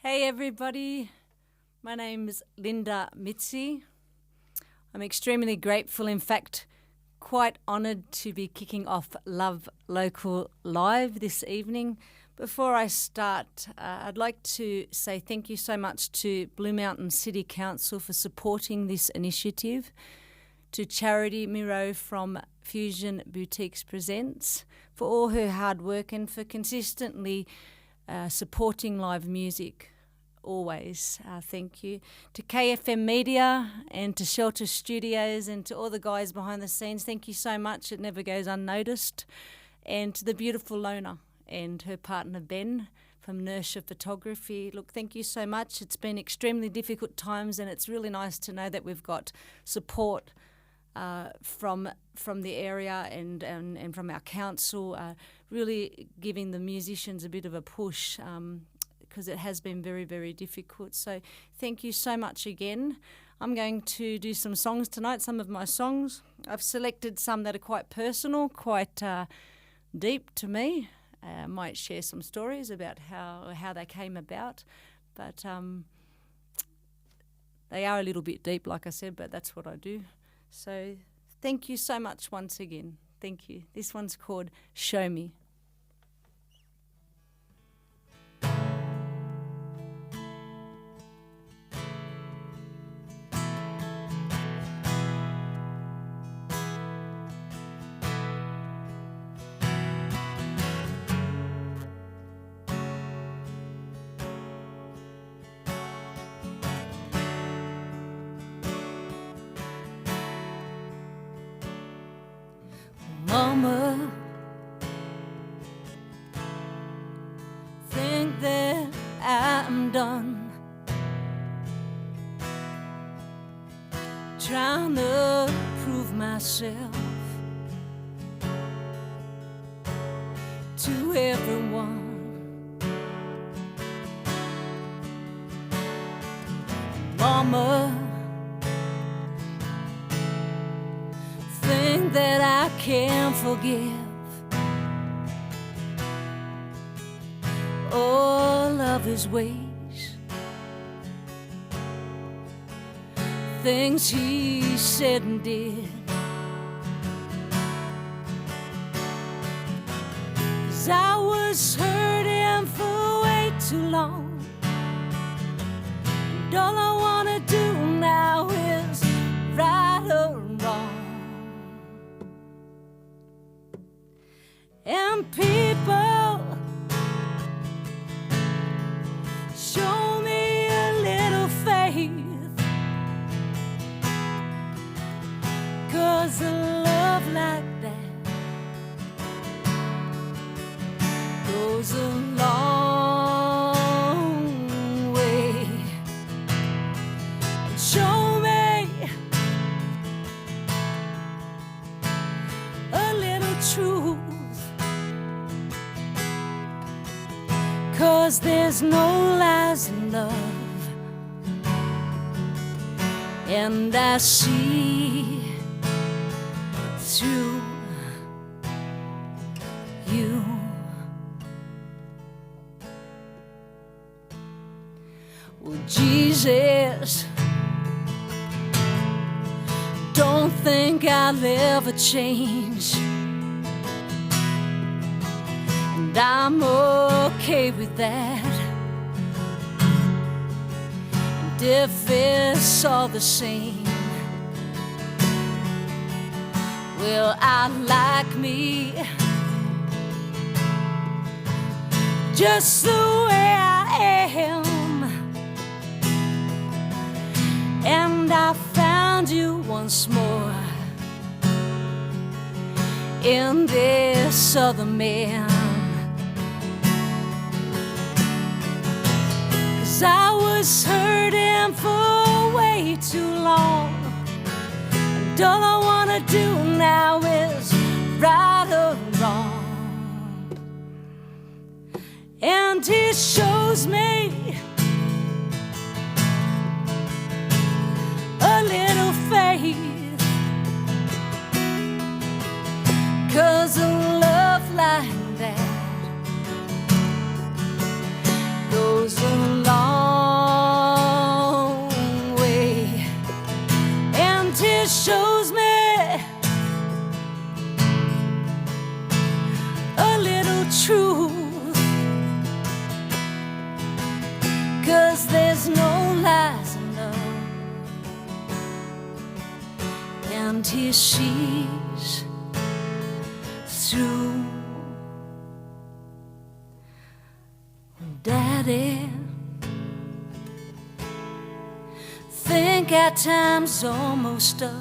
Hey everybody, my name is Linda Mizzi. I'm extremely grateful, in fact, quite honoured to be kicking off Love Local Live this evening. Before I start, I'd like to say thank you so much to Blue Mountain City Council for supporting this initiative, to Charity Miro from Fusion Boutiques Presents for all her hard work and for consistently supporting live music. Always, thank you. To KFM Media and to Shelter Studios and to all the guys behind the scenes, thank you so much. It never goes unnoticed. And to the beautiful Lona and her partner Ben from Nursia Photography. Look, thank you so much. It's been extremely difficult times and it's really nice to know that we've got support from the area and from our council, really giving the musicians a bit of a push because it has been very, very difficult. So thank you so much again. I'm going to do some songs tonight, some of my songs. I've selected some that are quite personal, quite deep to me. I might share some stories about how they came about, but they are a little bit deep, like I said, but that's what I do. So thank you so much once again. Thank you. This one's called Show Me. Mama, think that I'm done trying to prove myself to everyone. Mama, think that I can't forgive all of his ways, things he said and did. 'Cause I was hurting for way too long, and all I wanna do now is right or wrong. And people, show me a little faith, 'cause a love like that goes a long way. And show me a little truth, 'cause there's no lies in love, and I see through you. Well, Jesus, don't think I'll ever change, and I'm okay with that. And if it's all the same, well, I like me just the way I am. And I found you once more in this other man. 'Cause I was hurting for way too long, and all I wanna do now is right or wrong. And he shows me a little faith, 'cause a love like that goes a long and it shows me a little truth, 'cause there's no lies in love, and he sees through. Daddy, think our time's almost up.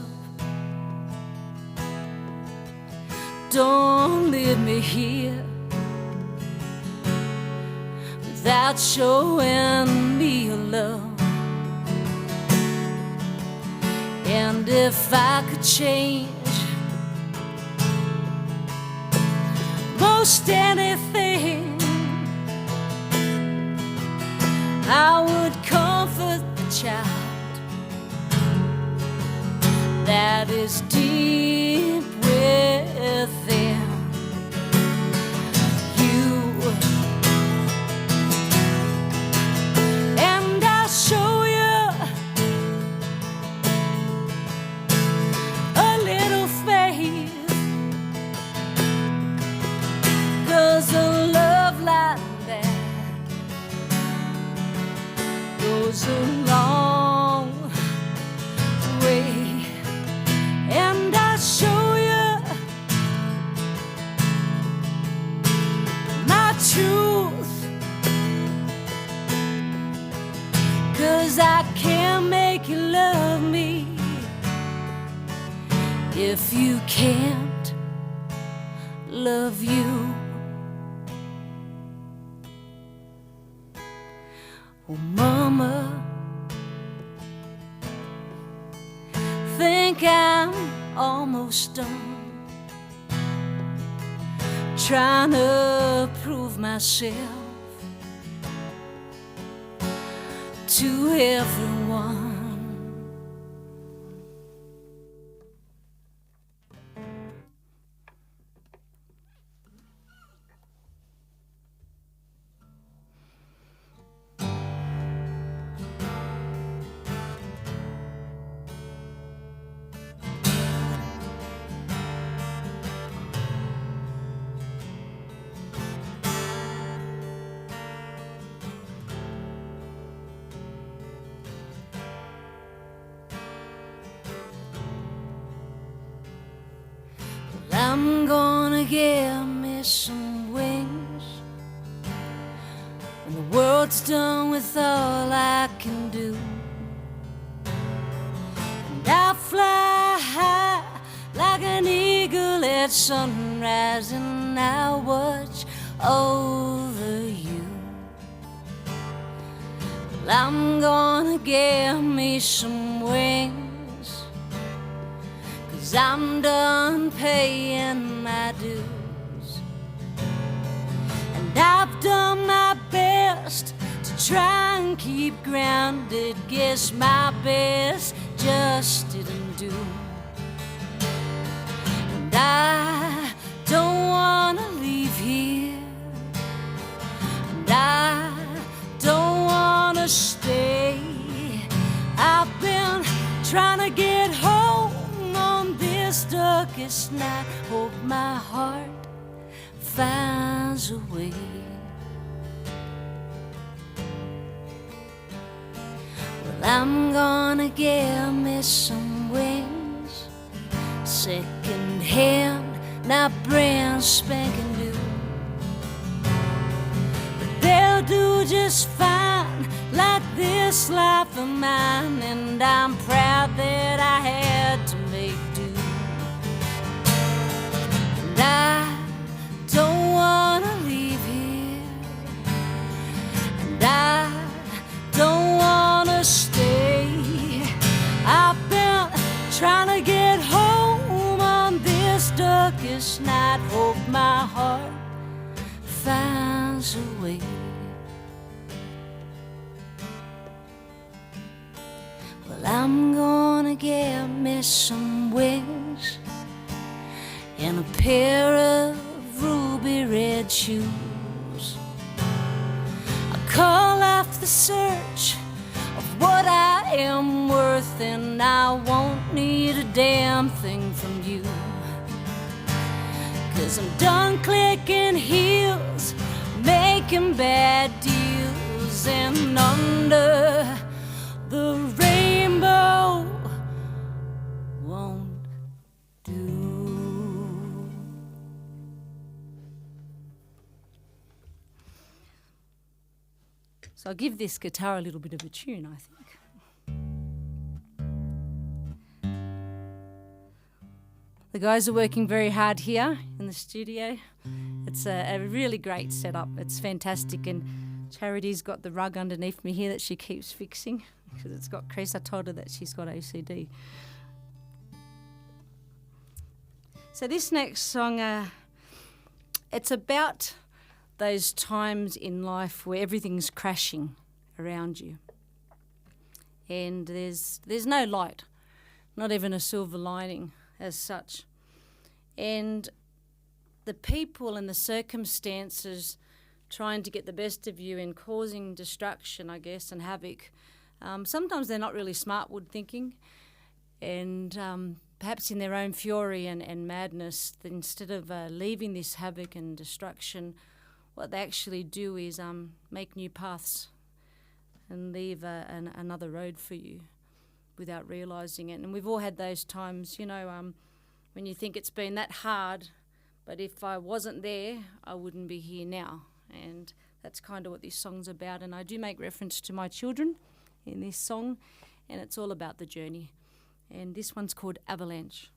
Don't leave me here without showing me your love. And if I could change most anything, I would comfort the child that is deep within you. And I'll show you a little faith, 'cause a love like that goes a long way. And I'll show you my truth, 'cause I can't make you love me if you can't love you. Oh, Mama, think I'm almost done trying to prove myself to everyone. I'm gonna get me some wings when the world's done with all I can do. And I'll fly high like an eagle at sunrise, and I'll watch over you. Well, I'm gonna get me some wings, 'cause I'm done paying my dues. And I've done my best to try and keep grounded. Guess my best just didn't do. And I don't wanna leave here, and I don't wanna stay. I've been trying to get home on this darkest night. Hope my heart finds a way. Well, I'm gonna get me some wings, second hand, not brand spanking new. But they'll do just fine like this life of mine, and I'm proud that I had to make do. And I don't wanna leave here, and I don't wanna stay. I've been trying to get home on this darkest night. Hope my heart finds a way. Well, I'm gonna get me some wings and a pair of ruby red shoes. I call off the search of what I I am worth, and I won't need a damn thing from you. 'Cause I'm done clicking heels, making bad deals, and under the rainbow won't do. So I'll give this guitar a little bit of a tune, I think. The guys are working very hard here in the studio. It's a really great setup. It's fantastic, and Charity's got the rug underneath me here that she keeps fixing because it's got crease. I told her that she's got OCD. So this next song, it's about those times in life where everything's crashing around you and there's no light, not even a silver lining as such. And the people and the circumstances trying to get the best of you and causing destruction, I guess, and havoc. Sometimes they're not really smart wood thinking, and perhaps in their own fury and madness, instead of leaving this havoc and destruction, what they actually do is make new paths and leave another road for you without realising it. And we've all had those times, you know, when you think it's been that hard, but if I wasn't there, I wouldn't be here now. And that's kind of what this song's about. And I do make reference to my children in this song, and it's all about the journey. And this one's called Avalanche.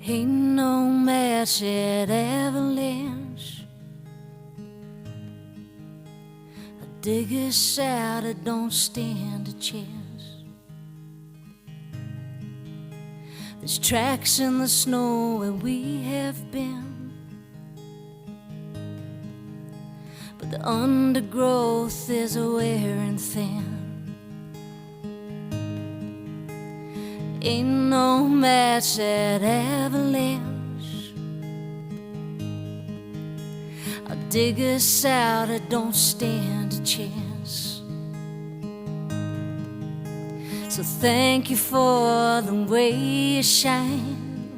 Ain't no match at avalanche. A digger shout, I don't stand a chance. There's tracks in the snow where we have been, but the undergrowth is a wearing thin. Ain't no match at avalanche. A digger shout, I don't stand a chance. So thank you for the way you shine.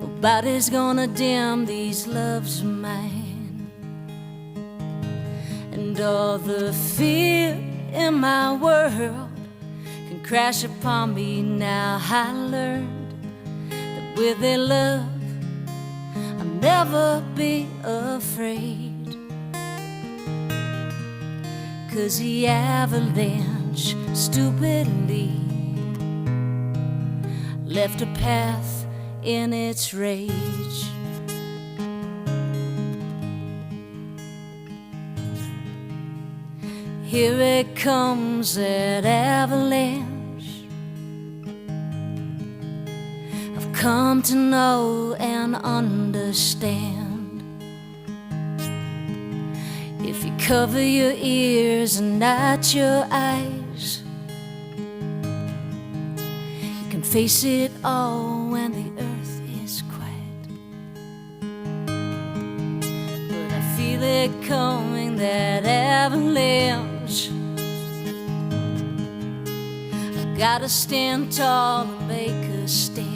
Nobody's gonna dim these loves of mine. And all the fear in my world crash upon me now. I learned that with their love I'll never be afraid, 'cause the avalanche stupidly left a path in its rage. Here it comes, that avalanche. Come to know and understand. If you cover your ears and not your eyes, you can face it all when the earth is quiet. But I feel it coming, that avalanche. I've gotta stand tall and make a stand.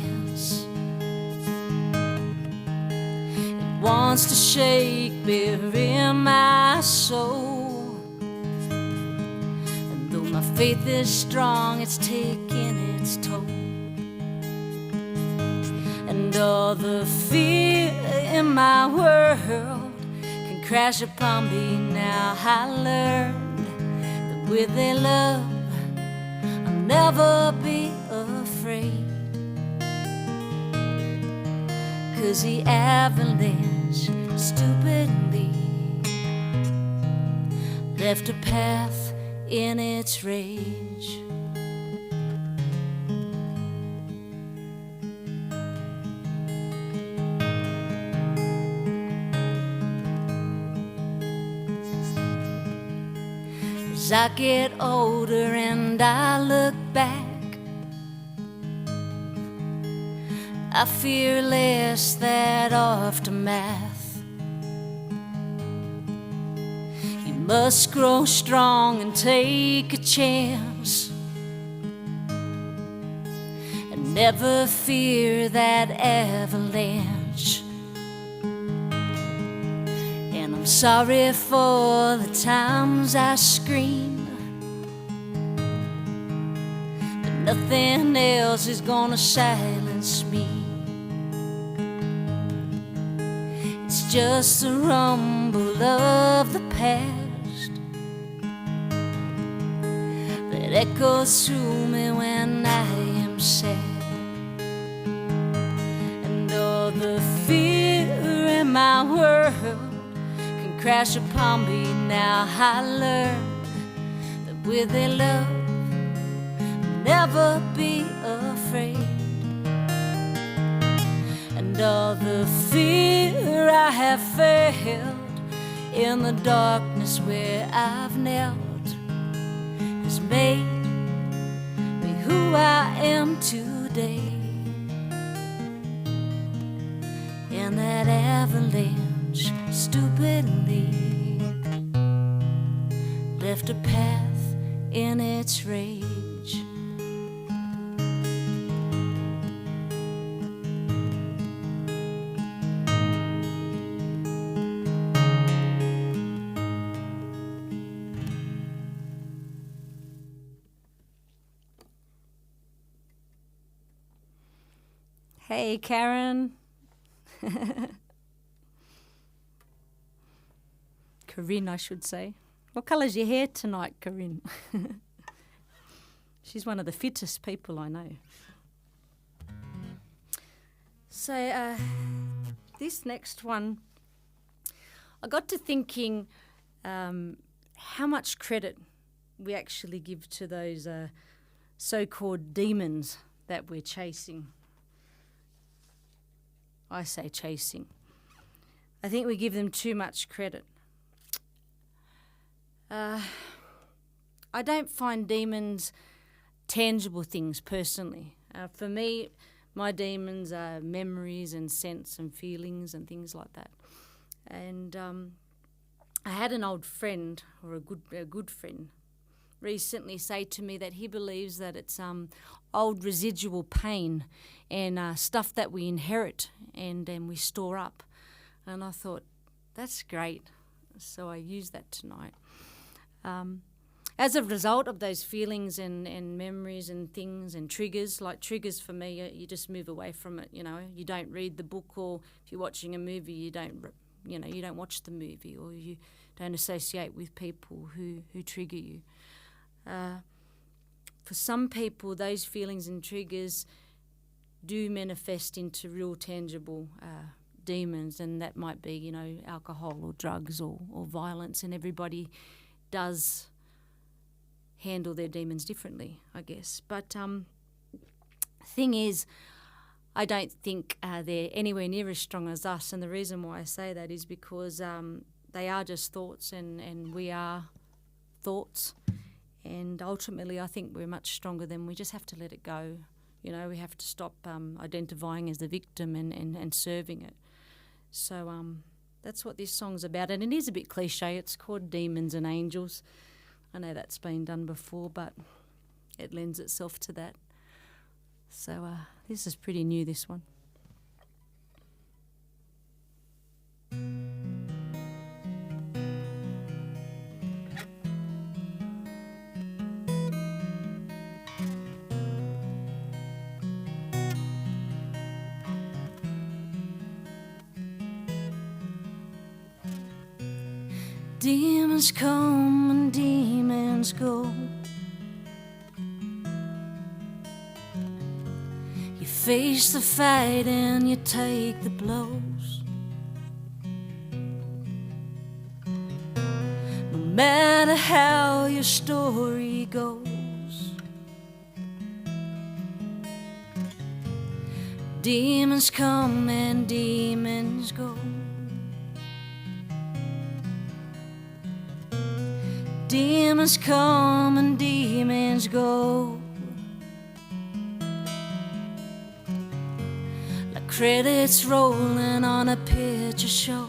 Wants to shake, bury my soul. And though my faith is strong, it's taking its toll. And all the fear in my world can crash upon me now. I learned that with their love I'll never be afraid, 'cause the avalanche stupidly left a path in its rage. As I get older and I look back, I fear less that aftermath. You must grow strong and take a chance, and never fear that avalanche. And I'm sorry for the times I scream, but nothing else is gonna silence me. It's just the rumble of the past that echoes through me when I am sad. And all the fear in my world can crash upon me now. I learned that with a love, never be afraid. And all the fear I have felt in the darkness where I've knelt has made me who I am today. And that avalanche stupidly left a path in its rage. Hey, Karen. Corinne, I should say. What colour's your hair tonight, Corinne? She's one of the fittest people I know. So this next one, I got to thinking how much credit we actually give to those so-called demons that we're chasing. I say chasing. I think we give them too much credit. I don't find demons tangible things personally. For me, my demons are memories and sense and feelings and things like that. And I had an old friend, or a good friend, recently say to me that he believes that it's old residual pain and stuff that we inherit and we store up. And I thought, that's great. So I used that tonight. As a result of those feelings and memories and things and triggers, like triggers for me, you just move away from it, you know. You don't read the book, or if you're watching a movie, you don't watch the movie, or you don't associate with people who trigger you. For some people, those feelings and triggers do manifest into real tangible demons, and that might be, you know, alcohol or drugs or violence, and everybody does handle their demons differently, I guess. But thing is, I don't think they're anywhere near as strong as us, and the reason why I say that is because they are just thoughts, and we are thoughts, and ultimately I think we're much stronger than. We just have to let it go. You know, we have to stop identifying as the victim and serving it. So that's what this song's about, and it is a bit cliche. It's called Demons and Angels. I know that's been done before, but it lends itself to that. So this is pretty new, this one. Demons come and demons go. You face the fight and you take the blows. No matter how your story goes, demons come and demons go. Demons come and demons go, like credits rolling on a picture show.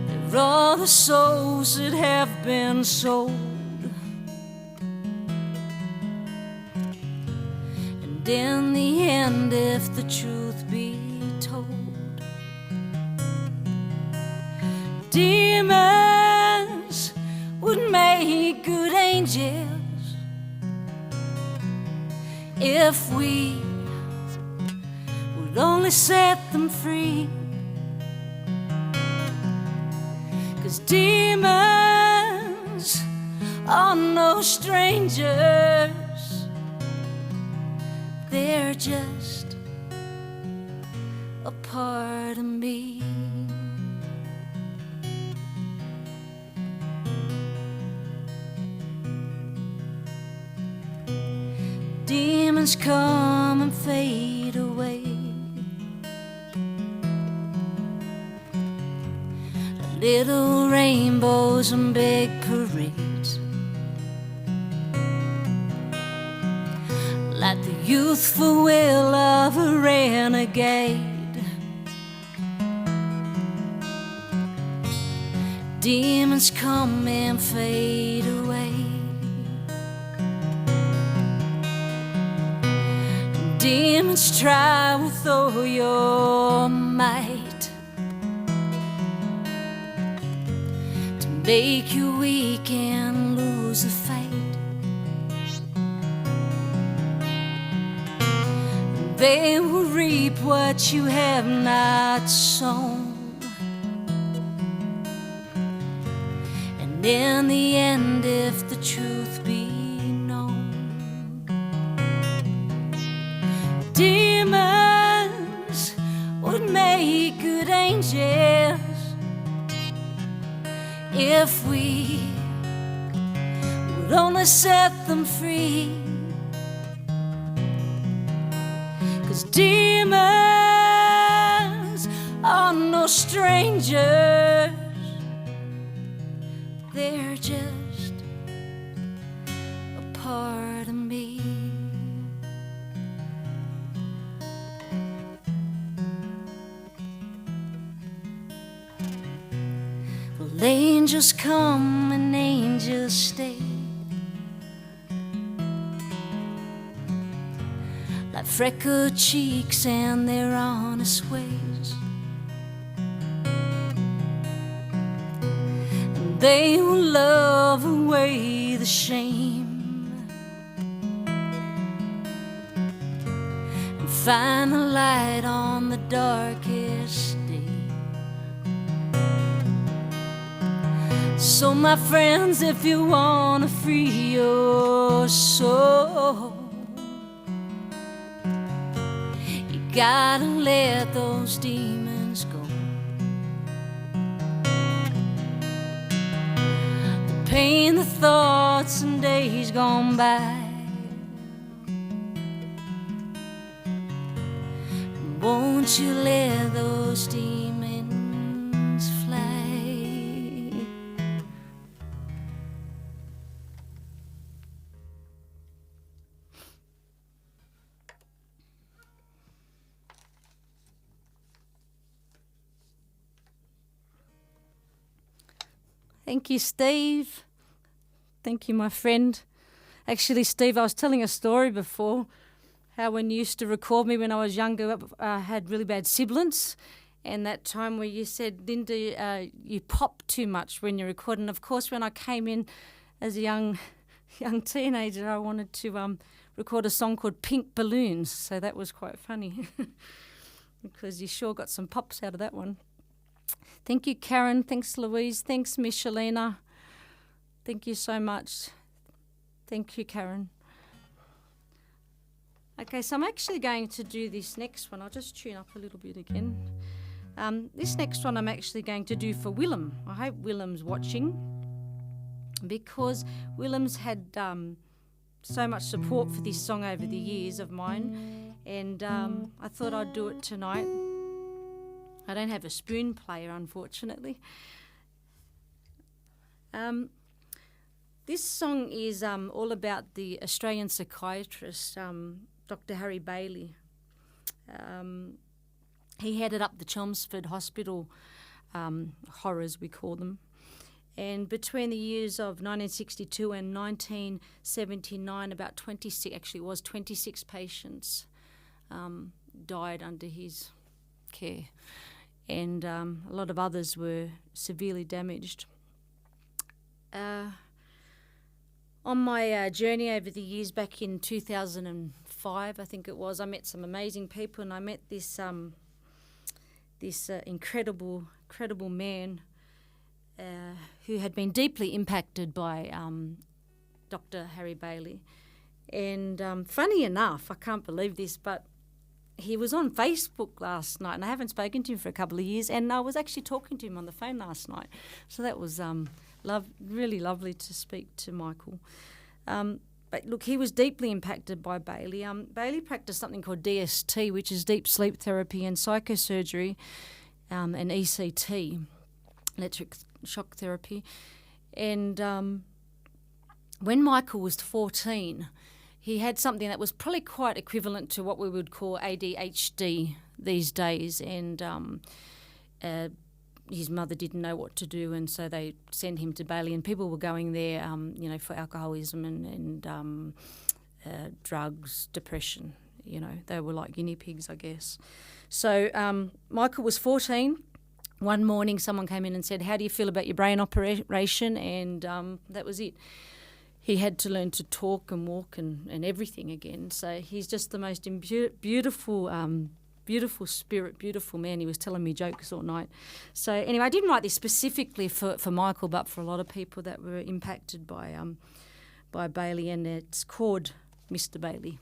They're all the souls that have been sold, and in the end, if the truth be told, demons would make good angels if we would only set them free. 'Cause demons are no strangers, they're just a part of me. Demons come and fade away, little rainbows and big parades, like the youthful will of a renegade. Demons come and fade away, demons try with all your might to make you weak and lose the fight. They will reap what you have not sown, and in the end, if the truth be known, demons would make good angels if we would only set them free. 'Cause demons are no strangers, they're just a part of me. Well, angels come and angels stay, like freckled cheeks and their honest ways, and they will love away the shame and find the light on the darkest day. So my friends, if you want to free your soul, you gotta let those demons go. The pain, the thoughts and days gone by, won't you let those demons fly? Thank you, Steve. Thank you, my friend. Actually, Steve, I was telling a story before, how when you used to record me when I was younger, I had really bad sibilance, and that time where you said, Linda, you pop too much when you record. And of course, when I came in as a young teenager, I wanted to record a song called Pink Balloons, so that was quite funny because you sure got some pops out of that one. Thank you, Karen. Thanks, Louise. Thanks, Michelina. Thank you so much. Thank you, Karen. Okay, so I'm actually going to do this next one. I'll just tune up a little bit again. This next one I'm actually going to do for Willem. I hope Willem's watching, because Willem's had so much support for this song over the years of mine, and I thought I'd do it tonight. I don't have a spoon player, unfortunately. This song is all about the Australian psychiatrist, Dr. Harry Bailey. He headed up the Chelmsford Hospital horrors, we call them. And between the years of 1962 and 1979, about 26 patients died under his care. And a lot of others were severely damaged. On my journey over the years, back in 2005, I think it was, I met some amazing people, and I met this incredible man who had been deeply impacted by Dr. Harry Bailey. And funny enough, I can't believe this, but he was on Facebook last night, and I haven't spoken to him for a couple of years, and I was actually talking to him on the phone last night. So that was really lovely to speak to Michael. But look, he was deeply impacted by Bailey. Bailey practiced something called DST, which is deep sleep therapy and psychosurgery, and ECT, electric shock therapy. And when Michael was 14, he had something that was probably quite equivalent to what we would call ADHD these days, and his mother didn't know what to do, and so they sent him to Bailey, and people were going there, for alcoholism and drugs, depression. They were like guinea pigs, I guess. So Michael was 14. One morning, someone came in and said, "How do you feel about your brain operation?" And that was it. He had to learn to talk and walk and everything again. So he's just the most beautiful spirit, beautiful man. He was telling me jokes all night. So anyway, I didn't write this specifically for Michael, but for a lot of people that were impacted by Bailey, and it's called Mr. Bailey.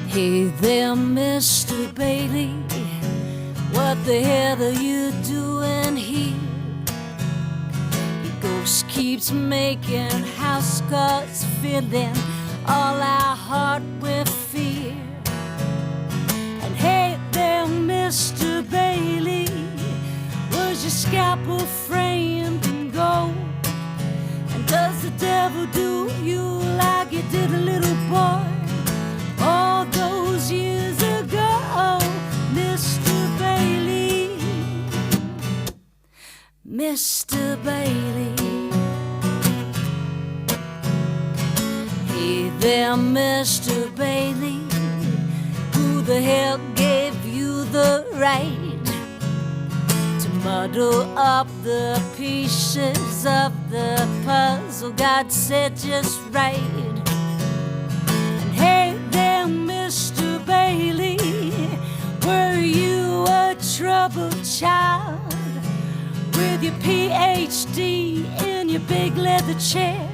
Hey there, Mr. Bailey, what the hell are you doing here? Your ghost keeps making house calls, filling all our heart with fear. And hey there, Mr. Bailey, was your scalpel framed in gold? And does the devil do you like he did a little boy all those years ago, Mr. Bailey, Mr. Bailey? Hey there, Mr. Bailey, who the hell gave you the right to muddle up the pieces of the puzzle God said just right? Mr. Bailey, were you a troubled child with your PhD in your big leather chair?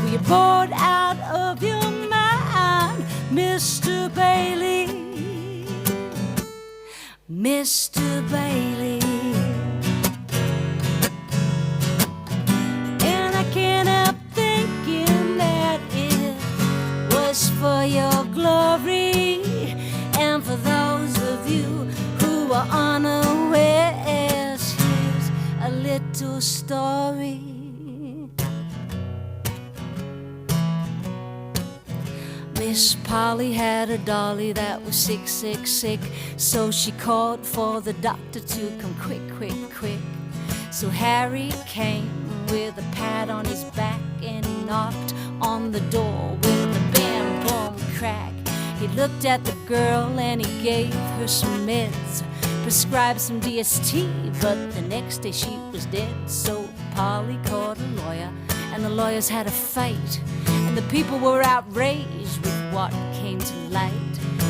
Were you bored out of your mind, Mr. Bailey, Mr. Bailey? And I can't help thinking that it was for your glory, and for those of you who are unawares, here's a little story. Miss Polly had a dolly that was sick, so she called for the doctor to come quick. So Harry came with a pad on his back, and he knocked on the door with a bam, boom, crack. He looked at the girl and he gave her some meds, prescribed some DST, but the next day she was dead. So Polly called a lawyer, and the lawyers had a fight, and the people were outraged with what came to light.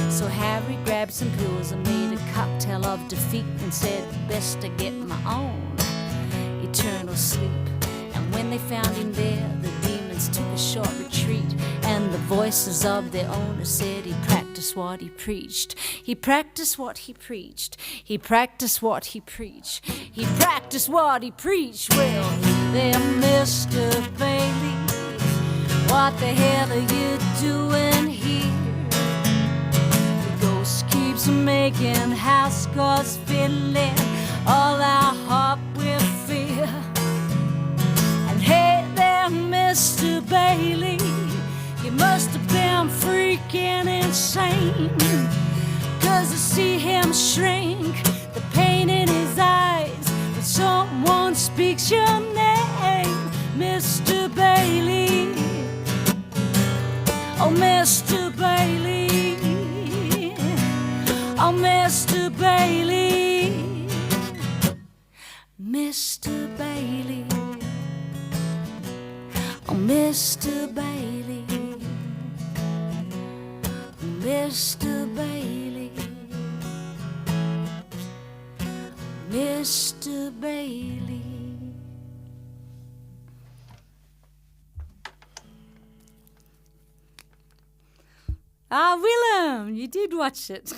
So Harry grabbed some pills and made a cocktail of defeat and said, best to get my own eternal sleep. And when they found him there, the demons took a short retreat, and the voices of their owner said he practiced what he preached. He practiced what he preached. He practiced what he preached. He practiced what he preached. Well, there, Mr. Bailey. What the hell are you doing here? The ghost keeps making house calls, filling all our heart with fear. And hey there, Mr. Bailey, you must have been freaking insane, 'cause I see him shrink, the pain in his eyes when someone speaks your name, Mr. Bailey. Oh, Mr. Bailey. Oh, Mr. Bailey. Mr. Bailey. Oh, Mr. Bailey. Mr. Bailey. Mr. Bailey. Ah, Willem, you did watch it.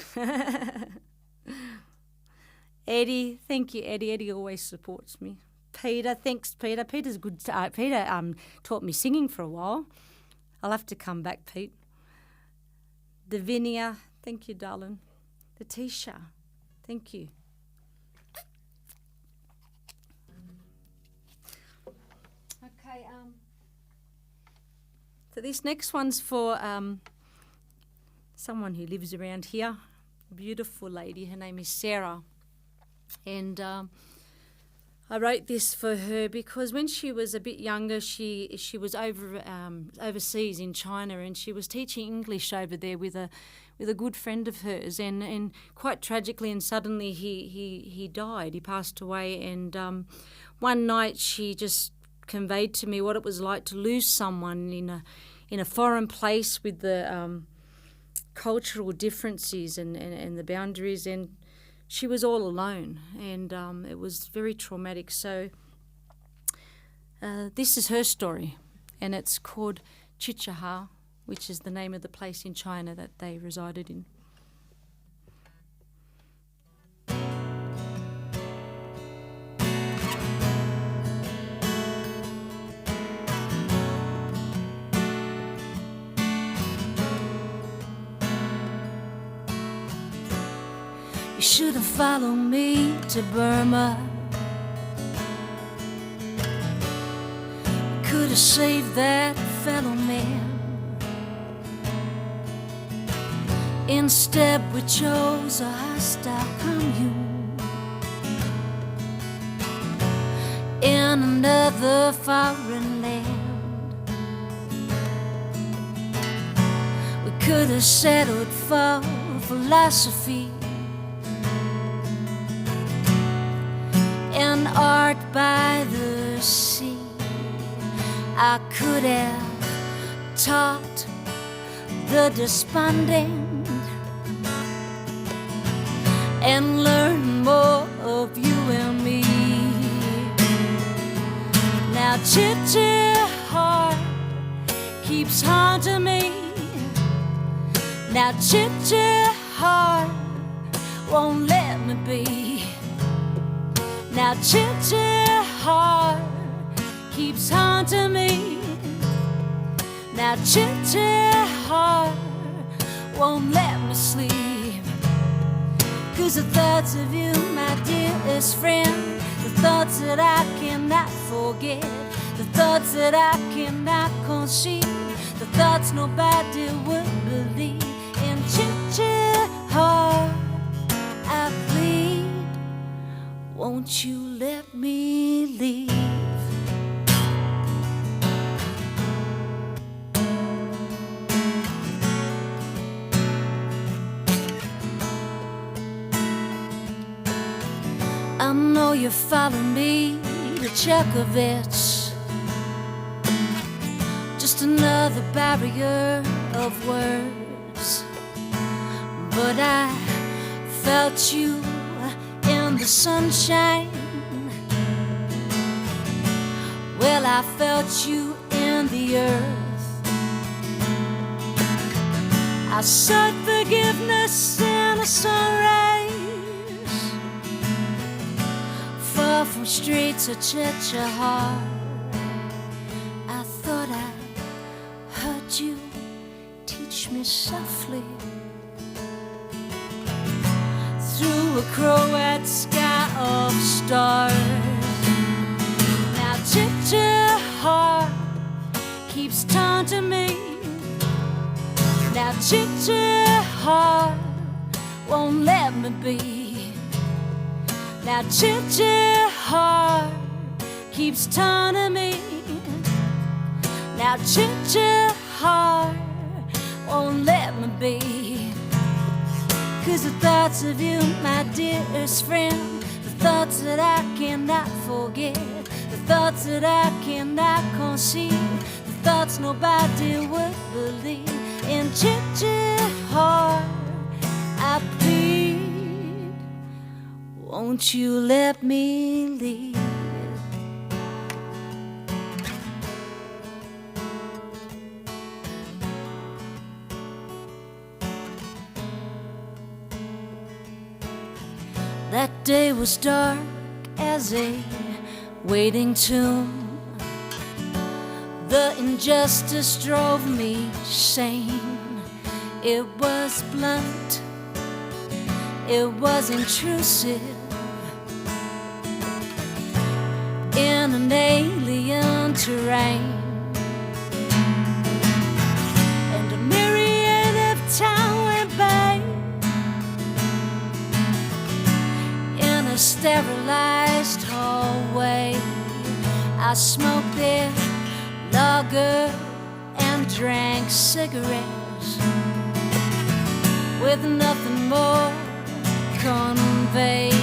Eddie, thank you, Eddie. Eddie always supports me. Peter, thanks, Peter. Peter's good. Peter taught me singing for a while. I'll have to come back, Pete. Davinia, thank you, darling. Letitia, thank you. Okay, so this next one's for someone who lives around here, a beautiful lady. Her name is Sarah. And I wrote this for her because when she was a bit younger, she was overseas in China, and she was teaching English over there with a good friend of hers. And quite tragically and suddenly he died. He passed away. And one night she just conveyed to me what it was like to lose someone in a foreign place with the cultural differences and the boundaries, and she was all alone, and it was very traumatic. So this is her story, and it's called Chichaha, which is the name of the place in China that they resided in. You should have followed me to Burma. Could have saved that fellow man. Instead we chose a hostile commune in another foreign land. We could have settled for philosophy and art by the sea. I could have taught the despondent and learned more of you and me. Now Chichaha keeps haunting me. Now Chichaha won't let me be. Now Chichaha keeps haunting me. Now Chichaha won't let me sleep. 'Cause the thoughts of you, my dearest friend, the thoughts that I cannot forget, the thoughts that I cannot conceive, the thoughts nobody would believe. In Chichaha I plead, won't you let me leave? I know you follow me to Chukovitz, just another barrier of words. But I felt you in the sunshine. Well, I felt you in the earth. I sought forgiveness in a sunrise, far from streets of Chichaha. a crow-eyed sky of stars. Now Ginger heart keeps taunting me. Now Ginger heart won't let me be. Now Ginger heart keeps taunting me. Now Ginger heart won't let me be. 'Cause the thoughts of you, my dearest friend, the thoughts that I cannot forget, the thoughts that I cannot conceal, the thoughts nobody would believe. In Ginger heart I plead, won't you let me leave? That day was dark as a waiting tomb. The injustice drove me sane. It was blunt, it was intrusive. In an alien terrain, and a myriad of time went by. In a sterilized hallway, I smoked their lager and drank cigarettes, with nothing more conveyed.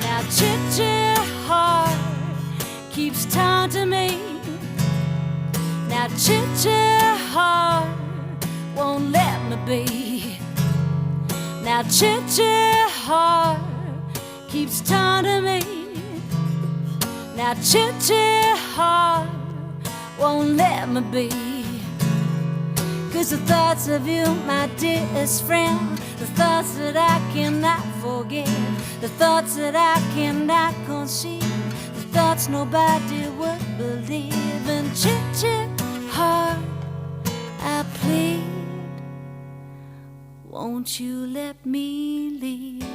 Now Ginger heart keeps taunting me. Now Ginger heart won't let me be. Now Ginger heart keeps taunting me. Now Ginger heart won't let me be. 'Cause the thoughts of you, my dearest friend, the thoughts that I cannot forget, the thoughts that I cannot conceal, the thoughts nobody would believe. And Ginger heart I plead, won't you let me leave?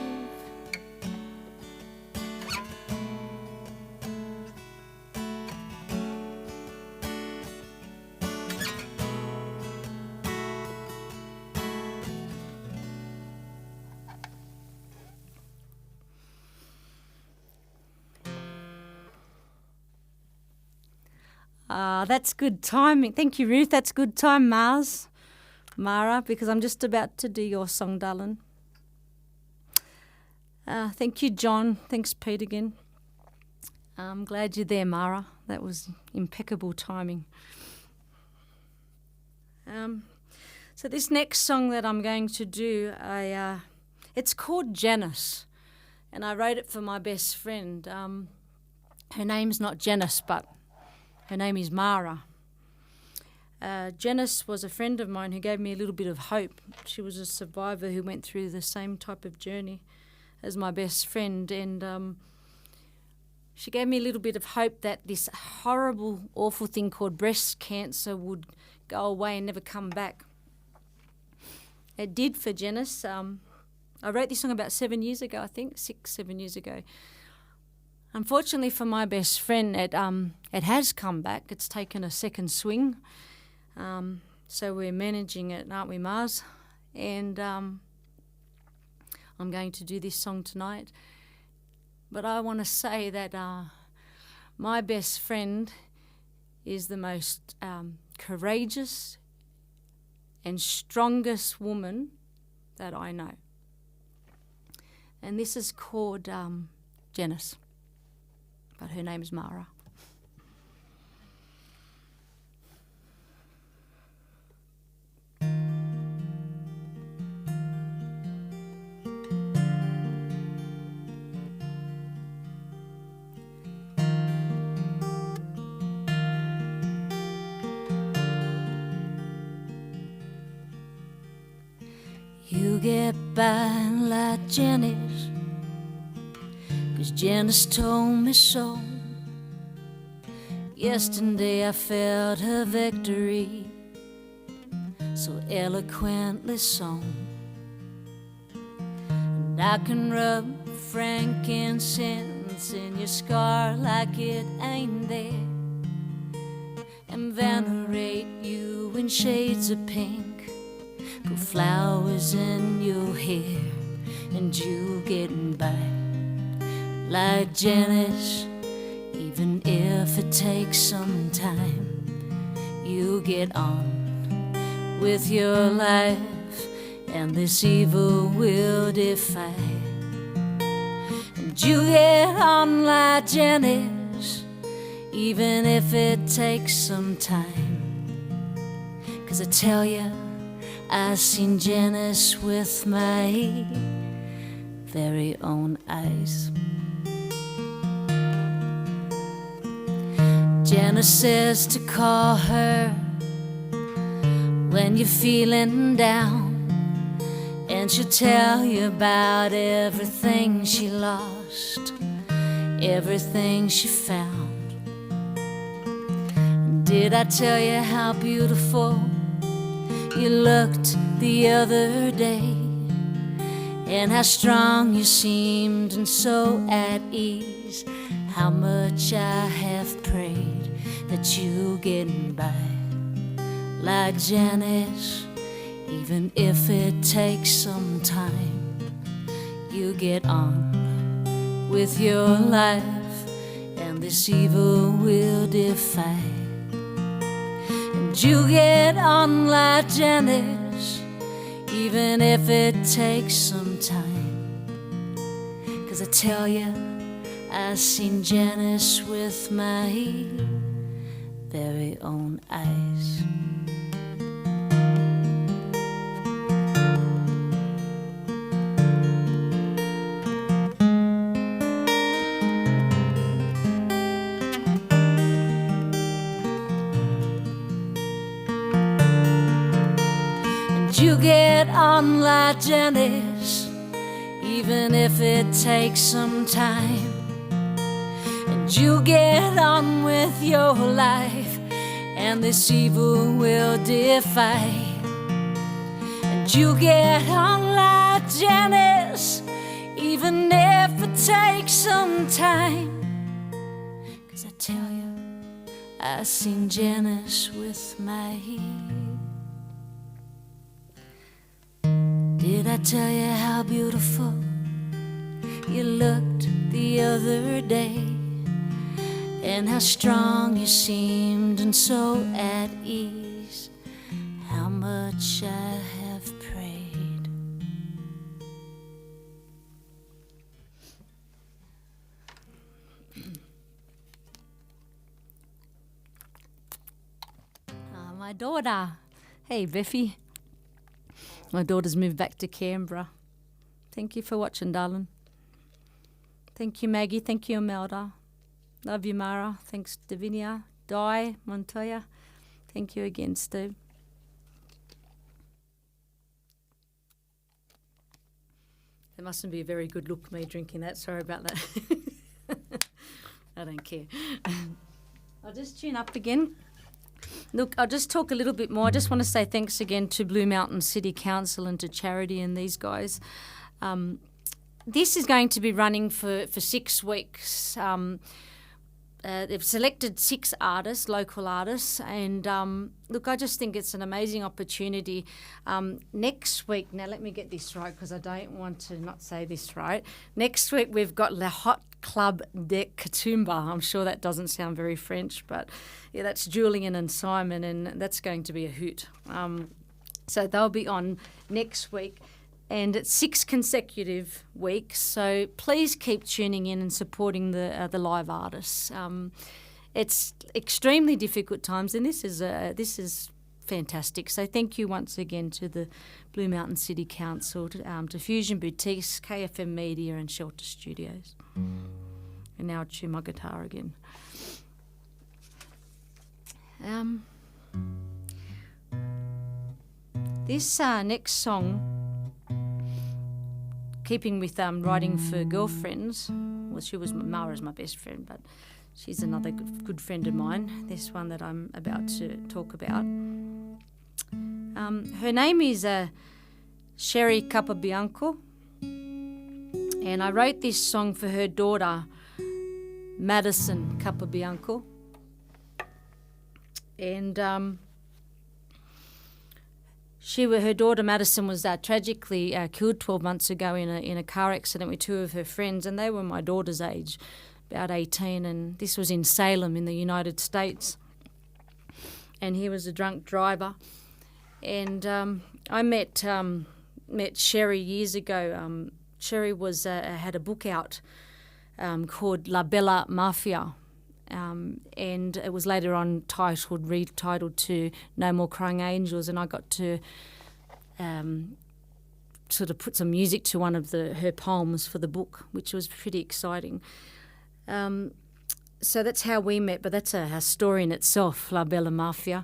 That's good timing. Thank you, Ruth. That's good time, Mara, because I'm just about to do your song, darling. Thank you, John. Thanks, Pete, again. I'm glad you're there, Mara. That was impeccable timing. So this next song that I'm going to do, it's called Janice, and I wrote it for my best friend. Her name's not Janice, but her name is Mara. Janice was a friend of mine who gave me a little bit of hope. She was a survivor who went through the same type of journey as my best friend, and she gave me a little bit of hope that this horrible, awful thing called breast cancer would go away and never come back. It did for Janice. I wrote this song about 7 years ago, I think, 7 years ago. Unfortunately for my best friend, it has come back. It's taken a second swing. So we're managing it, aren't we, Mars? And I'm going to do this song tonight. But I want to say that my best friend is the most courageous and strongest woman that I know. And this is called Janice, but her name's Mara. You get by like Janice, 'cause Janice told me so. Yesterday I felt her victory so eloquently sung. And I can rub frankincense in your scar like it ain't there, and venerate you in shades of pink, put flowers in your hair, and you getting by like Janice. Even if it takes some time, you get on with your life, and this evil will defy. And you get on like Janice, even if it takes some time. 'Cause I tell ya, I seen Janice with my very own eyes. Janice says to call her when you're feeling down, and she'll tell you about everything she lost, everything she found. Did I tell you how beautiful you looked the other day, and how strong you seemed and so at ease? How much I have prayed that you getting by like Janice, even if it takes some time. You get on with your life, and this evil will defy. And you get on like Janice, even if it takes some time. 'Cause I tell you, I seen Janice with my very own eyes. And you get on like Janice, even if it takes some time. You get on with your life, and this evil will defy. And you get on like Janice, even if it takes some time. 'Cause I tell you, I seen Janice with my. Did I tell you how beautiful you looked the other day, and how strong you seemed and so at ease? How much I have prayed. My daughter. Hey, Biffy. My daughter's moved back to Canberra. Thank you for watching, darling. Thank you, Maggie. Thank you, Imelda. Love you, Mara. Thanks, Davinia. Di, Montoya. Thank you again, Stu. It mustn't be a very good look, me drinking that. Sorry about that. I don't care. I'll just tune up again. Look, I'll just talk a little bit more. I just want to say thanks again to Blue Mountain City Council and to Charity and these guys. This is going to be running for 6 weeks. They've selected 6 artists, local artists, and look, I just think it's an amazing opportunity. Next week, now let me get this right because I don't want to not say this right. Next week we've got Le Hot Club de Katoomba. I'm sure that doesn't sound very French, but yeah, that's Julian and Simon, and that's going to be a hoot. So they'll be on next week. And it's 6 consecutive weeks, so please keep tuning in and supporting the live artists. It's extremely difficult times, and this is fantastic. So thank you once again to the Blue Mountain City Council, to Fusion Boutiques, KFM Media, and Shelter Studios. And now I'll tune my guitar again. This next song, keeping with writing for girlfriends, well, Mara's my best friend, but she's another good friend of mine, this one that I'm about to talk about. Her name is Sherry Capobianco, And I wrote this song for her daughter, Madison Capobianco. And her daughter Madison was tragically killed 12 months ago in a car accident with two of her friends, and they were my daughter's age, about 18, and this was in Salem in the United States. And he was a drunk driver. And I met Sherry years ago. Sherry had a book out called La Bella Mafia, and it was later on retitled to No More Crying Angels, and I got to sort of put some music to one of her poems for the book, which was pretty exciting. So that's how we met, but that's a story in itself, La Bella Mafia.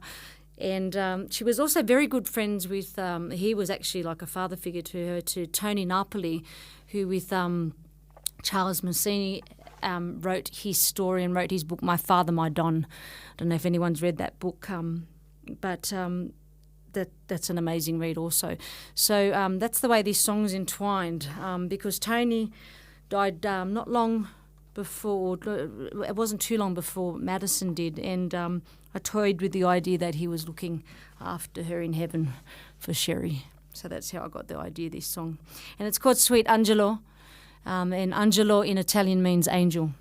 And she was also very good friends with, he was actually like a father figure to her, to Tony Napoli, who with Charles Mancini wrote his story and wrote his book, My Father, My Don. I don't know if anyone's read that book, but that's an amazing read also. So that's the way these songs entwined, because Tony died not long before, it wasn't too long before Madison did, and I toyed with the idea that he was looking after her in heaven for Sherry. So that's how I got the idea of this song. And it's called Sweet Angelo, and Angelo in Italian means angel.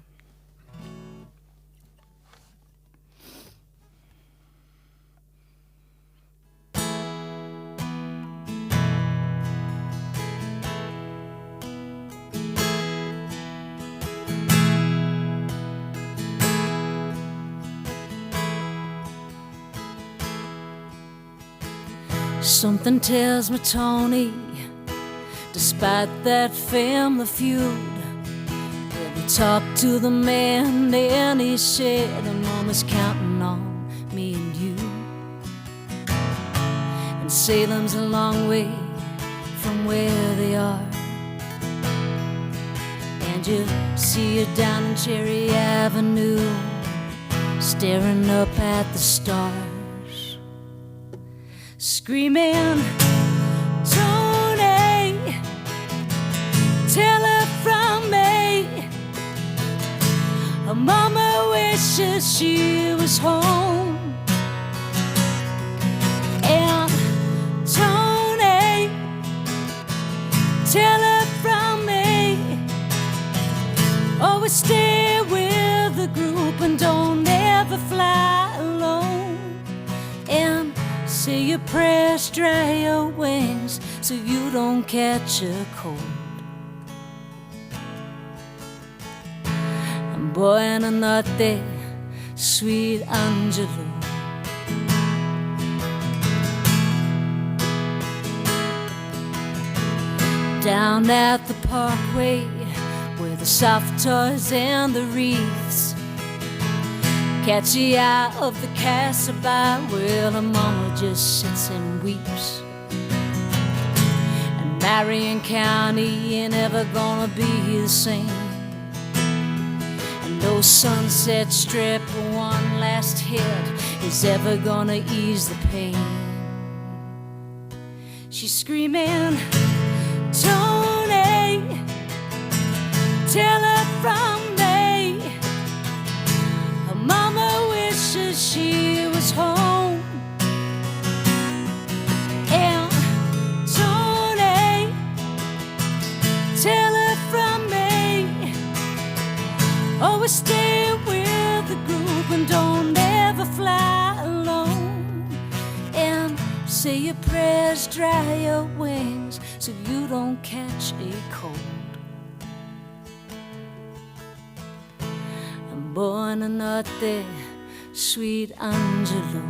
Something tells me, Tony, despite that family feud, he'll be talk to the man, and he said, and Mama's counting on me and you. And Salem's a long way from where they are, and you see her down on Cherry Avenue, staring up at the stars, screaming, Tony, tell her from me, her mama wishes she was home. And Tony, tell her from me, always stay with the group and don't ever fly alone. And say your prayers, dry your wings so you don't catch a cold. And buona notte, sweet Angelo. Down at the parkway where the soft toys and the wreaths catch the eye of the passerby, well, her mama just sits and weeps. And Marion County ain't ever gonna be the same, and no Sunset Strip or one last hit is ever gonna ease the pain. She's screaming, Tony, tell her from me, her mama wishes she was home. And Tony, tell her from me, always stay with the group and don't ever fly alone. And say your prayers, dry your wings so you don't catch a cold. And buona notte, sweet Angelo.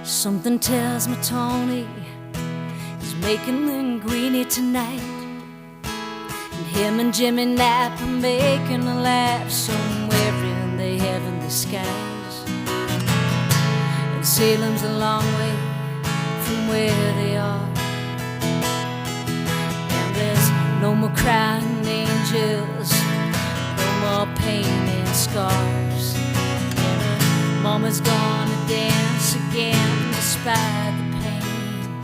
Something tells me Tony is making linguine tonight, and him and Jimmy Knapp are making a laugh somewhere in the heavenly skies. And Salem's a long way from where they are, and there's no more crying angels, no more pain by the pain.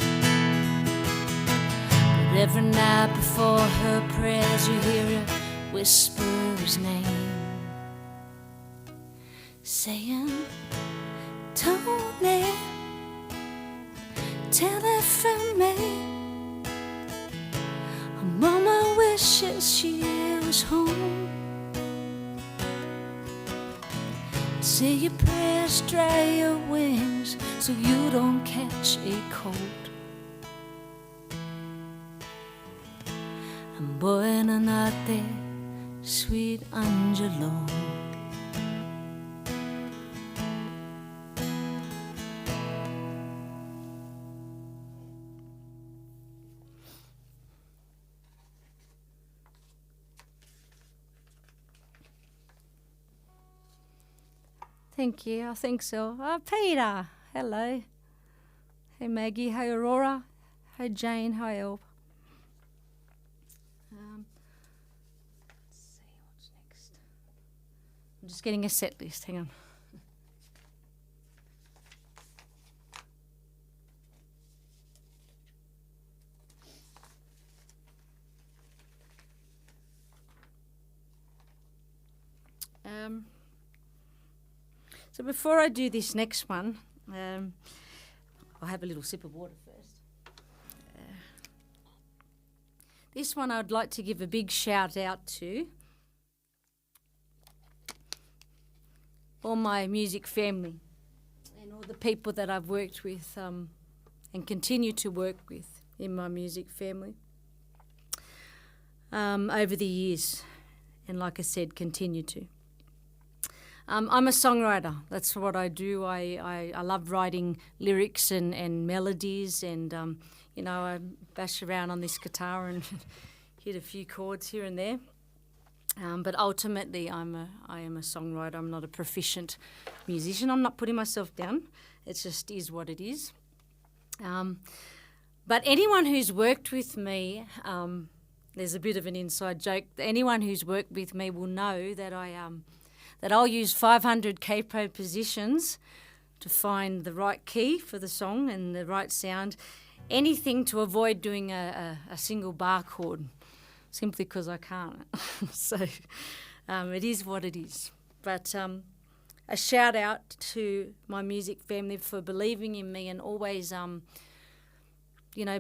But every night before her prayers you hear her whisper his name, saying, Tony, tell her from me, her mama wishes she was home. Say your prayers, dry your wings so you don't catch a cold. And buona notte, sweet Angelo. Thank you, I think so. Peter, hello. Hey Maggie, hey Aurora, hey Jane, hi Elb. Let's see what's next. I'm just getting a set list, hang on. So before I do this next one, I'll have a little sip of water first. This one I'd like to give a big shout out to all my music family and all the people that I've worked with and continue to work with in my music family over the years, and like I said, continue to. I'm a songwriter. That's what I do. I love writing lyrics and melodies, and I bash around on this guitar and hit a few chords here and there. But ultimately, I am a songwriter. I'm not a proficient musician. I'm not putting myself down. It just is what it is. But anyone who's worked with me, there's a bit of an inside joke. Anyone who's worked with me will know that that I'll use 500 capo positions to find the right key for the song and the right sound. Anything to avoid doing a single bar chord, simply because I can't. So it is what it is. But a shout out to my music family for believing in me and always,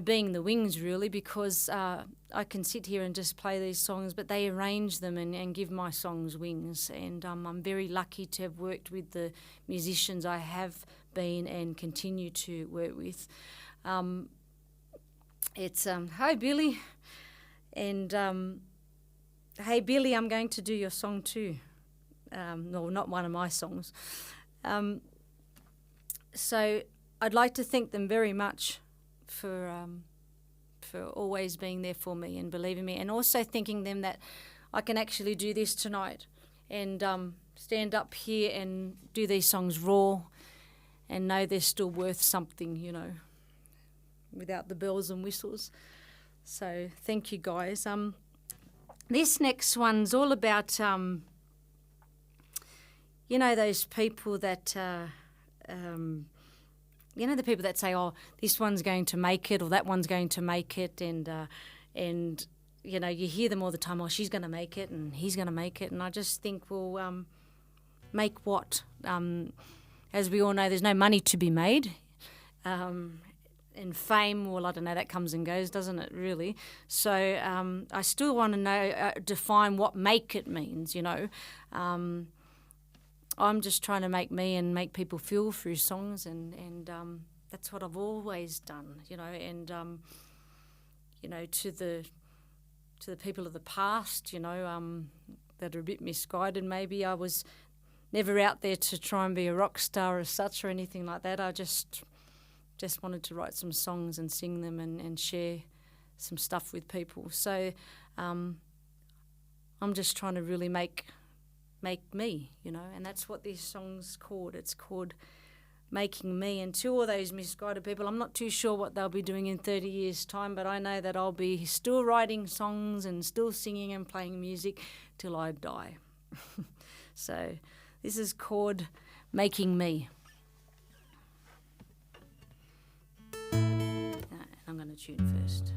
being the wings really, because I can sit here and just play these songs, but they arrange them and give my songs wings. And I'm very lucky to have worked with the musicians I have been and continue to work with. It's hi Billy, and hey Billy, I'm going to do your song too. No, not one of my songs. So I'd like to thank them very much for always being there for me and believing me, and also thanking them that I can actually do this tonight and stand up here and do these songs raw and know they're still worth something, without the bells and whistles. So thank you guys. This next one's all about, those people that... the people that say, oh, this one's going to make it or that one's going to make it, and you hear them all the time, oh, she's going to make it and he's going to make it. And I just think, well, make what? As we all know, there's no money to be made. And fame, well, I don't know, that comes and goes, doesn't it, really? So I still want to know, define what make it means, I'm just trying to make me and make people feel through songs, and that's what I've always done, and to the people of the past, that are a bit misguided maybe. I was never out there to try and be a rock star as such or anything like that. I just wanted to write some songs and sing them and share some stuff with people. So I'm just trying to really make me, and that's what this song's called. It's called Making Me. And to all those misguided people, I'm not too sure what they'll be doing in 30 years' time, but I know that I'll be still writing songs and still singing and playing music till I die. So this is called Making Me. I'm going to tune first.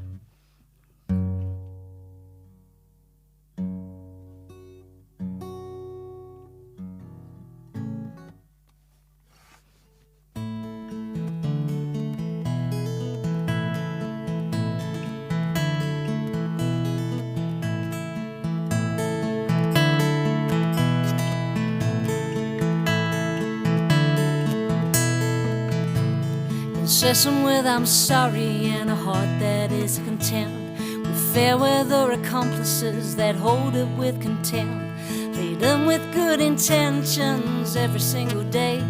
Incessant with I'm sorry and a heart that is content, with fair weather accomplices that hold it with contempt, laden with good intentions every single day,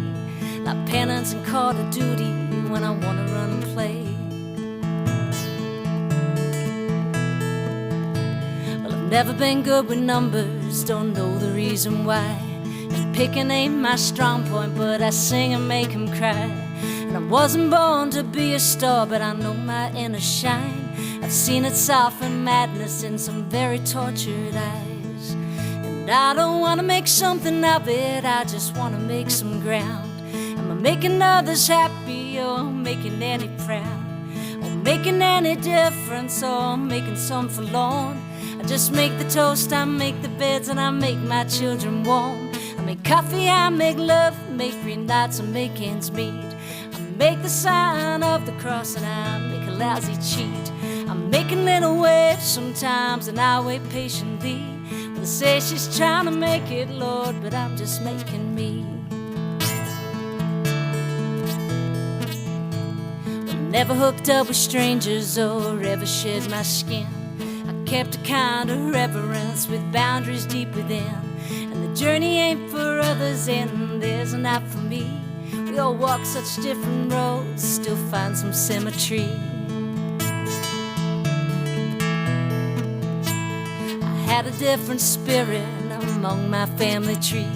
like penance and call of duty when I want to run and play. Well, I've never been good with numbers, don't know the reason why, and picking ain't my strong point, but I sing and make 'em cry. I wasn't born to be a star, but I know my inner shine. I've seen it soften madness in some very tortured eyes. And I don't want to make something of it, I just want to make some ground. Am I making others happy or making any proud? Or making any difference or making some forlorn? I just make the toast, I make the beds, and I make my children warm. I make coffee, I make love, make green lights, and make ends meet. Make the sign of the cross and I make a lousy cheat. I'm making little waves sometimes and I wait patiently. Well, they say she's trying to make it, Lord, but I'm just making me. Well, I never hooked up with strangers or ever shed my skin. I kept a kind of reverence with boundaries deep within. And the journey ain't for others and there's enough for me. We all walk such different roads, still find some symmetry. I had a different spirit among my family tree.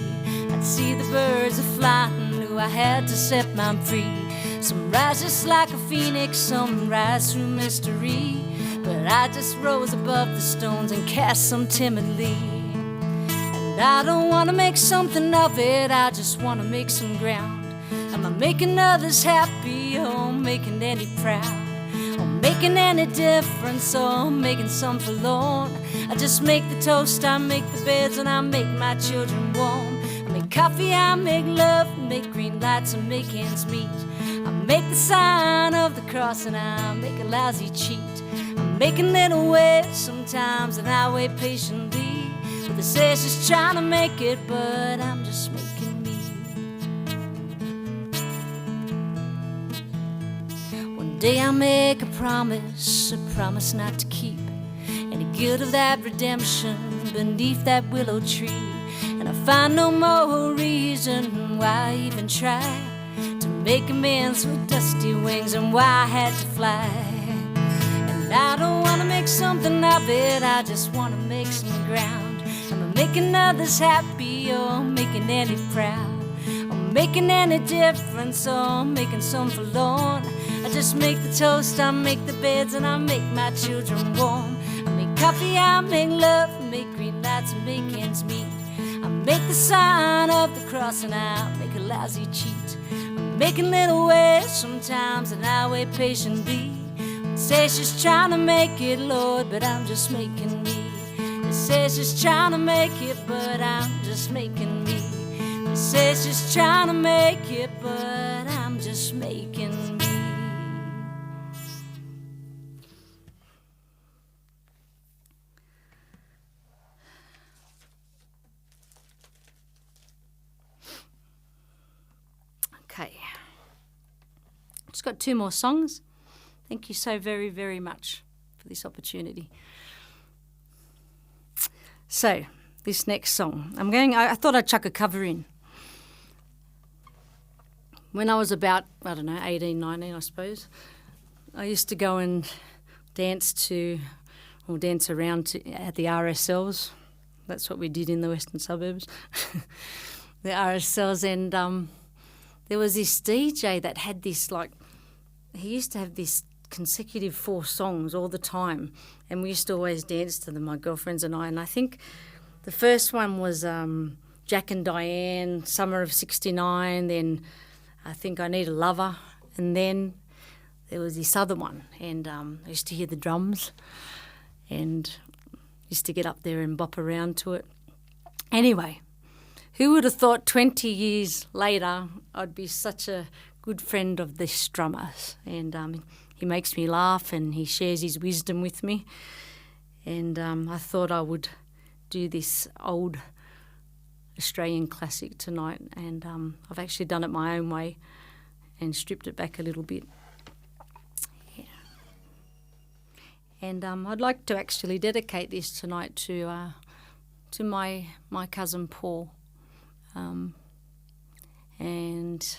I'd see the birds a-flying, knew I had to set mine free. Some rise just like a phoenix, some rise through mystery. But I just rose above the stones and cast some timidly. And I don't want to make something of it, I just want to make some ground. Am I making others happy or making any proud? Or making any difference or making some forlorn? I just make the toast, I make the beds, and I make my children warm. I make coffee, I make love, make green lights, and make ends meet. I make the sign of the cross and I make a lousy cheat. I'm making little waves sometimes and I wait patiently. But they say she's trying to make it, but I'm just making me. Day I make a promise not to keep any guilt of that redemption beneath that willow tree. And I find no more reason why I even try to make amends with dusty wings and why I had to fly. And I don't want to make something of it, I just want to make some ground. Am I making others happy or making any proud? Or making any difference or making some forlorn? I just make the toast, I make the beds, and I make my children warm. I make coffee, I make love, make green lights, and make ends meet. I make the sign of the cross, and I make a lousy cheat. I'm making little waves sometimes, and I wait patiently. They say she's trying to make it, Lord, but I'm just making me. They say she's trying to make it, but I'm just making me. They say she's trying to make it, but I'm just making me. Okay, just got 2 more songs. Thank you so very, very much for this opportunity. So, this next song, I thought I'd chuck a cover in. When I was about, 18, 19, I suppose, I used to go and dance around at the RSLs. That's what we did in the western suburbs. The RSLs, and there was this DJ that had this, he used to have this consecutive 4 songs all the time, and we used to always dance to them, my girlfriends and I. And I think the first one was Jack and Diane, Summer of '69, then I think I Need a Lover, and then there was this other one, and I used to hear the drums and used to get up there and bop around to it. Anyway, who would have thought 20 years later I'd be such a good friend of this drummer? And he makes me laugh and he shares his wisdom with me. And I thought I would do this old Australian classic tonight, and I've actually done it my own way and stripped it back a little bit. Yeah. And I'd like to actually dedicate this tonight to my cousin Paul, and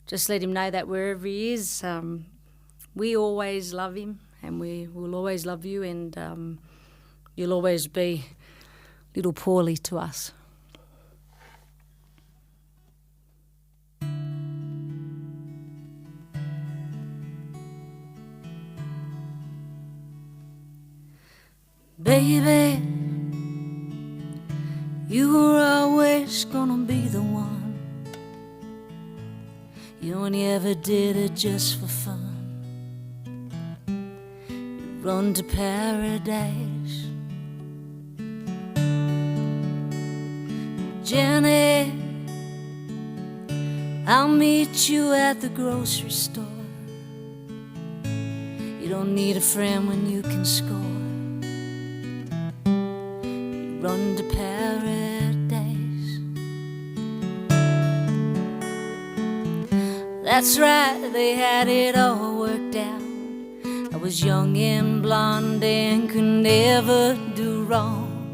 just let him know that wherever he is, we always love him, and we will always love you, and you'll always be little Paulie to us. Baby, you were always gonna be the one. You only ever did it just for fun. You run to paradise. Jenny, I'll meet you at the grocery store. You don't need a friend when you can score. Run to paradise. That's right, they had it all worked out. I was young and blonde and could never do wrong.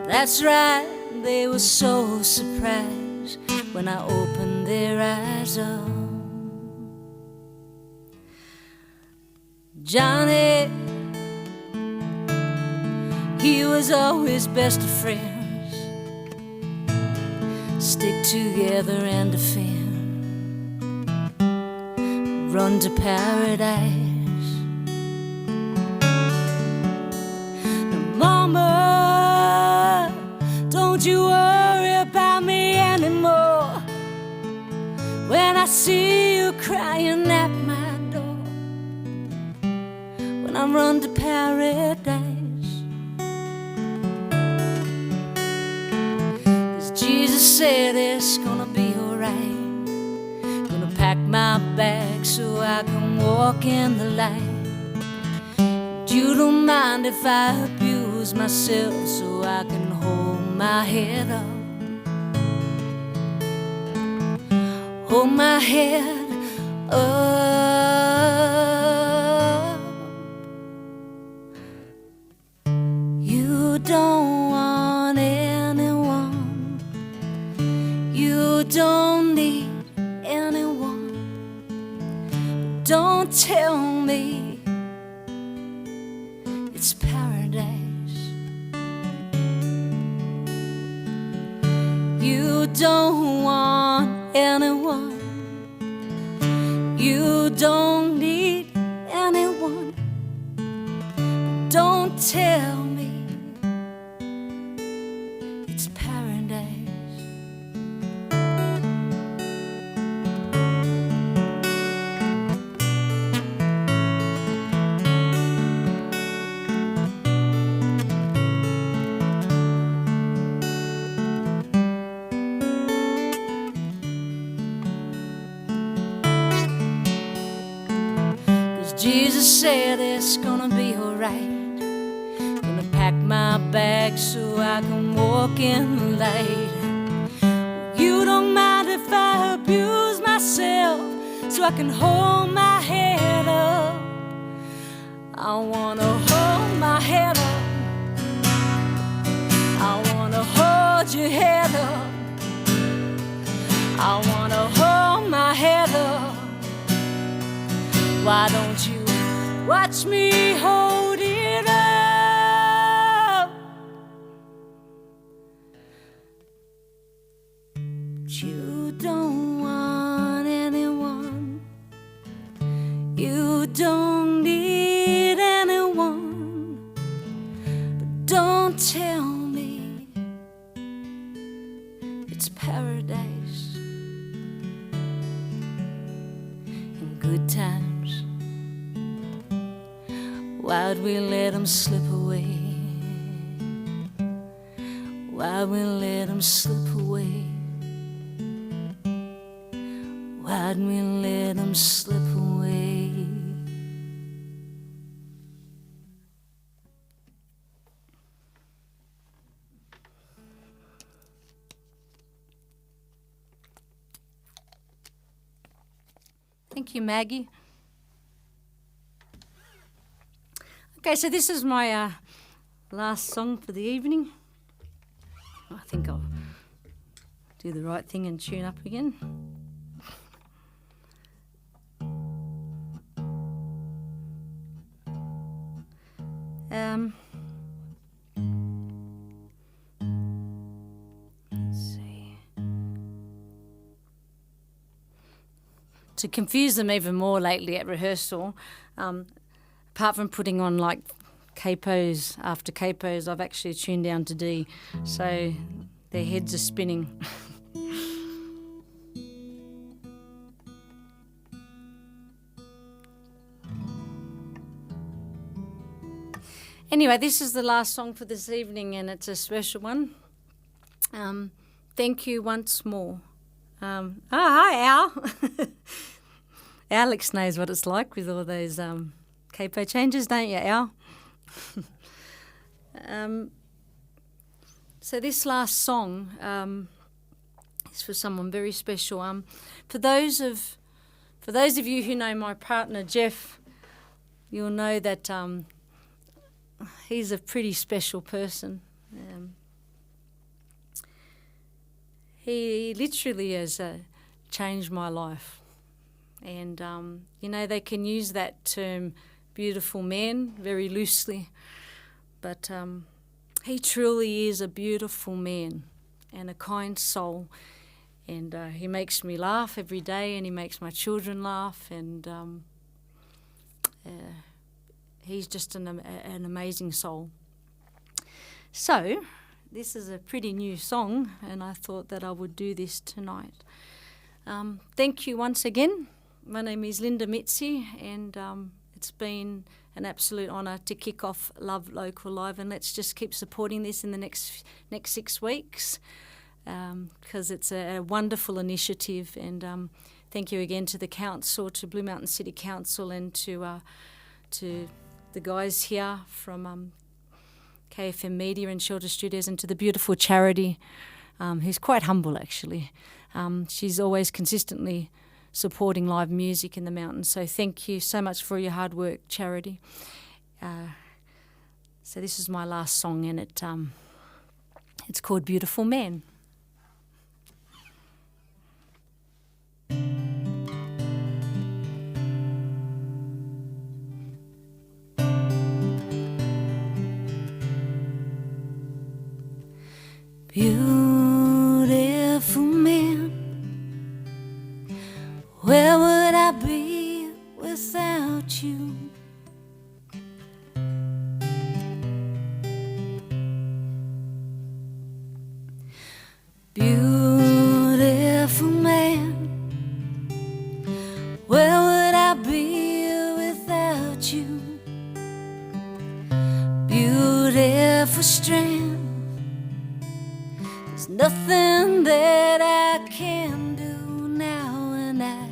That's right, they were so surprised when I opened their eyes up. Johnny, he was always best of friends. Stick together and defend. Run to paradise. Now, Mama, don't you worry about me anymore. When I see you crying at my door, when I run to paradise. Jesus said it's gonna be alright. Gonna pack my bag so I can walk in the light. You don't mind if I abuse myself so I can hold my head up. Hold my head up. You don't want anyone. You don't need anyone. Don't tell me it's paradise. You don't want anyone. You don't need anyone. Don't tell me it's paradise. Jesus said it's gonna be alright. Gonna pack my bag so I can walk in the light. You don't mind if I abuse myself so I can hold my head up. I wanna hold my head up. I wanna hold your head up. I wanna hold my head up. Why don't you watch me hold it up? You don't want anyone. You don't need anyone. But don't tell me it's paradise. In good times Why'd we let him slip away? Why'd we let him slip away? Why'd we let him slip away? Thank you, Maggie. Okay, so this is my last song for the evening. I think I'll do the right thing and tune up again. Let's see. To confuse them even more lately at rehearsal, apart from putting on like capos after capos, I've actually tuned down to D, so their heads are spinning. Anyway, this is the last song for this evening, and it's a special one. Thank you once more. Hi, Al. Alex knows what it's like with all those capo changes, don't you, Al? So this last song is for someone very special. For those of you who know my partner Jeff, you'll know that he's a pretty special person. He literally has changed my life. And, they can use that term beautiful man very loosely. But he truly is a beautiful man and a kind soul. And he makes me laugh every day, and he makes my children laugh. And he's just an amazing soul. So this is a pretty new song, and I thought that I would do this tonight. Thank you once again. My name is Linda Mizzi, and it's been an absolute honour to kick off Love Local Live, and let's just keep supporting this in the next 6 weeks, because it's a wonderful initiative. And thank you again to the council, to Blue Mountain City Council, and to the guys here from KFM Media and Shelter Studios, and to the beautiful Charity, who's quite humble actually. She's always consistently supporting live music in the mountains. So thank you so much for your hard work, Charity. So this is my last song, and it's called Beautiful Man. Beautiful man, where would I be without you? Beautiful man, where would I be without you? Beautiful strand, nothing that I can do now, and I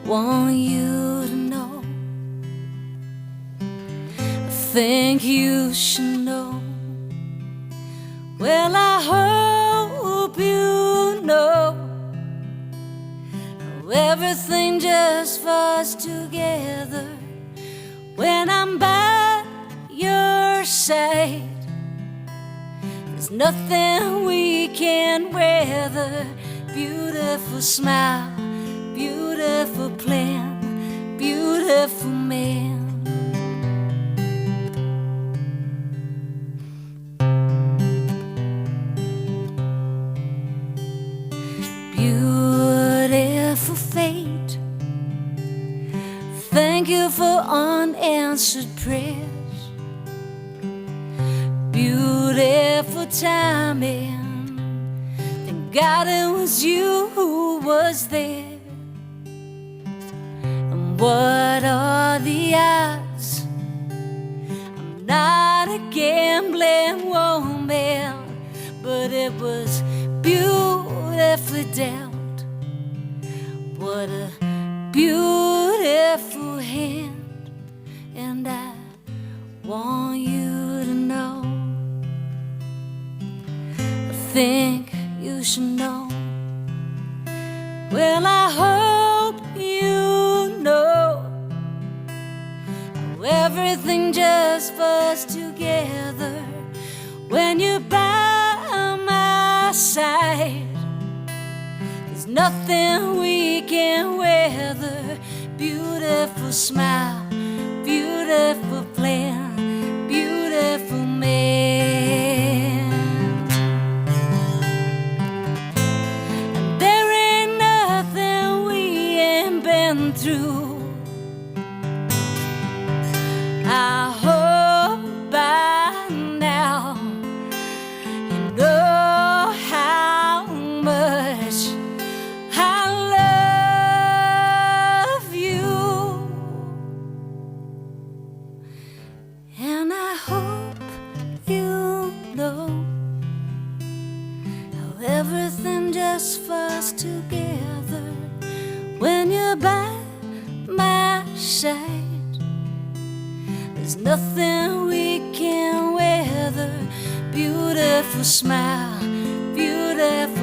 want you to know. I think you should know. Well, I hope you know how everything just falls together when I'm by your side. There's nothing we can weather. Beautiful smile, beautiful plan, beautiful man. Beautiful fate, thank you for unanswered prayers. Beautiful timing, thank God it was you who was there. And what are the odds not a gambling woman, but it was beautifully dealt. What a beautiful hand, and I want you to know, I think you should know. Well, I hope you know how everything just falls together when you're by my side. There's nothing we can weather. Beautiful smile, beautiful plan, beautiful man. There ain't nothing we ain't been through. I hope by now you know how much I love you, and I hope you know how everything just falls together when you're by my side. There's nothing we can weather. Beautiful smile, beautiful